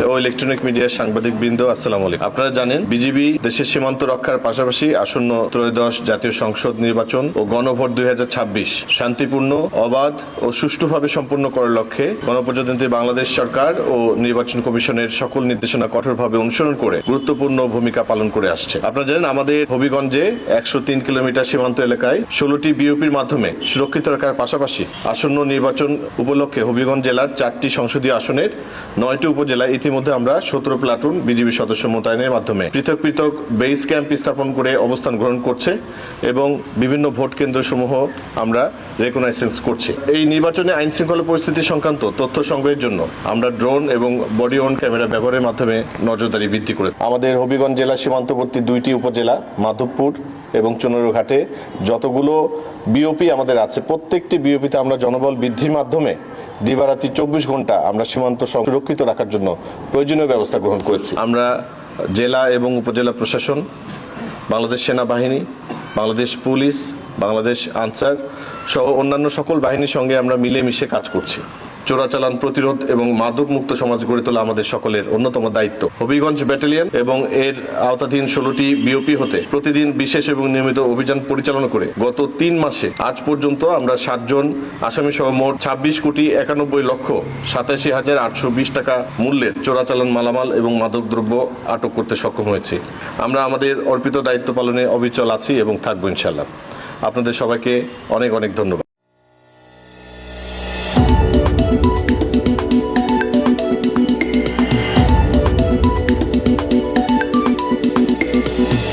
ও electronic মিডিয়ার সাংবাদিকবৃন্দ, আসসালামু আলাইকুম। আপনারা জানেন বিজিবি দেশের সীমান্ত রক্ষার পাশাপাশি আসন্ন ত্রয়োদশ জাতীয় সংসদ নির্বাচন ও গণভোট 2026 শান্তিপূর্ণ, অবাধ ও সুষ্ঠুভাবে সম্পন্ন করার লক্ষ্যে গণপ্রজাতন্ত্রী বাংলাদেশ সরকার ও নির্বাচন কমিশনের সকল নির্দেশনা কঠোরভাবে অনুসরণ করে গুরুত্বপূর্ণ ভূমিকা পালন করে আসছে। আপনারা জানেন আমাদের হবিগঞ্জে 103 কিলোমিটার সীমান্ত এলাকায় 16টি বিওপির মাধ্যমে সুরক্ষিত রাখার পাশাপাশি আসন্ন নির্বাচন উপলক্ষে হবিগঞ্জ জেলার 4টি সংসদীয় আসনের 9টি উপজেলায় ইতিমধ্যে আমরা 17 প্লাটুন বিজিবি সদস্য মোতায়েনের মাধ্যমে পৃথক পৃথক বেস ক্যাম্প স্থাপন করে অবস্থান গ্রহণ করছে এবং বিভিন্ন ভোট কেন্দ্রসমূহ আমরা রেকগনাইজেন্স করছি। এই নির্বাচনে আইন শৃঙ্খলা পরিস্থিতি সংক্রান্ত তথ্য সংগ্রহের জন্য আমরা ড্রোন এবং বডি অন ক্যামেরা ব্যবহারের মাধ্যমে নজরদারি বৃদ্ধি করে আমাদের হবিগঞ্জ জেলা সীমান্তবর্তী 2টি উপজেলা মাধবপুর এবং চুনারুঘাটে যতগুলো বিওপি আমাদের আছে, প্রত্যেকটি বিওপিতে আমরা জনবল বৃদ্ধির মাধ্যমে দিবারাত্রি 24 ঘন্টা আমরা সীমান্ত সুরক্ষিত রাখার জন্য প্রয়োজনীয় ব্যবস্থা গ্রহণ করেছি। আমরা জেলা এবং উপজেলা প্রশাসন, বাংলাদেশ সেনাবাহিনী, বাংলাদেশ পুলিশ, বাংলাদেশ আনসার সহ অন্যান্য সকল বাহিনীর সঙ্গে আমরা মিলেমিশে কাজ করছি। চোরাচালান প্রতিরোধ এবং মাদক মুক্ত সমাজ গড়ে তোলা আমাদের সকলের অন্যতম দায়িত্ব। হবিগঞ্জ ব্যাটালিয়ন এবং এর আওতাধীন 16টি বিওপি হতে প্রতিদিন বিশেষ এবং নিয়মিত অভিযান পরিচালনা করে গত 3 মাসে আজ পর্যন্ত আমরা 7 জন আসামি সহ মোট 26,91,87,820 টাকা মূল্যের চোরাচালান মালামাল এবং মাদকদ্রব্য আটক করতে সক্ষম হয়েছি। আমরা আমাদের অর্পিত দায়িত্ব পালনে অবিচল আছি এবং থাকবো ইনশাআল্লাহ। আপনাদের সবাইকে অনেক অনেক ধন্যবাদ।